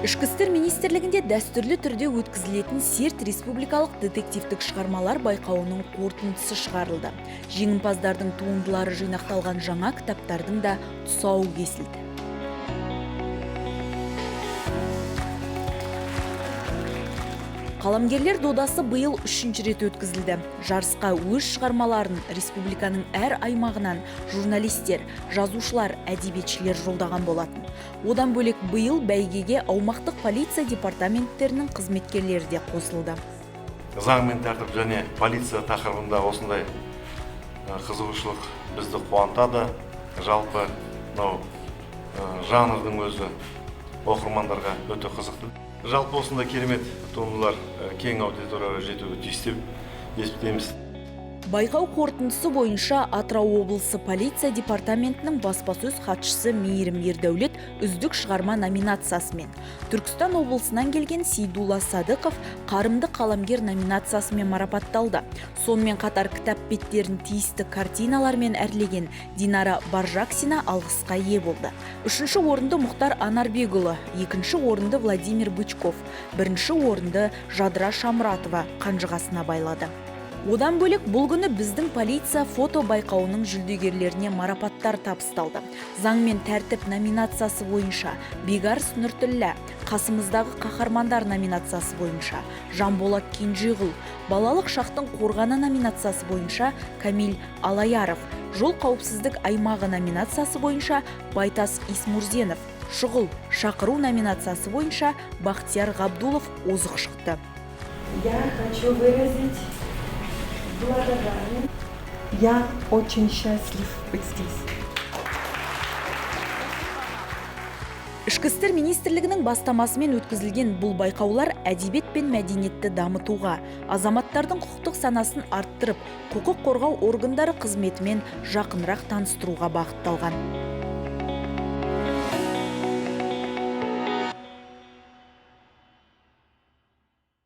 Ішкі істер министрлігінде дәстүрлі түрде өткізілетін серт республикалық детективтік шығармалар байқауының қорытындысы шығарылды. Жеңімпаздардың туындылары жинақталған жаңа кітаптардың да тұсауы кесілді. Қаламгерлер додасы биыл 3-ші рет өткізілді. Жарысқа өз шығармаларын республиканың әр аймағынан журналистер, жазушылар, әдебиетшілер жолдаған болатын. Одан бөлек биыл бәйгеге аумақтық полиция департаменттерінің қызметкерлері де қосылды. Заң мен тәртіп және полиция тақырыбында осындай қызығушылық бізді қуантады. Жалпы жанрдың өзі оқырмандарға өте қызықты. Жалпы осындай керемет туындылар кең аудиторияға жетуі тиіс деп есептейміз. Байқау қорытындысы бойынша Атырау облысы полиция департаментінің баспасөз хатшысы Мейірім Ердәулет үздік шығарма номинациясымен, Түркістан облысынан келген Сейдулла Садықов қарымды қаламгер номинациясымен марапатталды. Сонымен қатар кітап беттерін тиісті картиналармен әрлеген Динара Баржаксина алғысқа ие болды. 3-ші орынды Мұхтар Анарбекұлы, 2-ші орынды Владимир Бычков, 1-ші орынды Жадыра Шамратова қанжығасына байлады. Одан бөлек бұл күні біздің полиция фото байқауының жүлдегерлеріне марапаттар табысталды. Заң мен тәртіп номинациясы бойынша Бегарс Нұртіллә, қасымыздағы қаһармандар номинациясы бойынша Жанболат Кенжеғұл, балалық шақтың қорғаны номинациясы бойынша Камил Алаяров, жол қауіпсіздік аймағы номинациясы бойынша Байтас Исмурзенов, шұғыл шақыру номинациясы бойынша Бахтияр Ғабдулов озық шықты. Я хочу выразить благодарность. Я очень счастлив быть здесь. Ішкі істер министрлігінің бастамасымен өткізілген бұл байқаулар әдебиет пен мәдениетті дамытуға, азаматтардың құқықтық санасын арттырып, құқық қорғау органдары қызметімен жақынырақ таныстыруға бағытталған.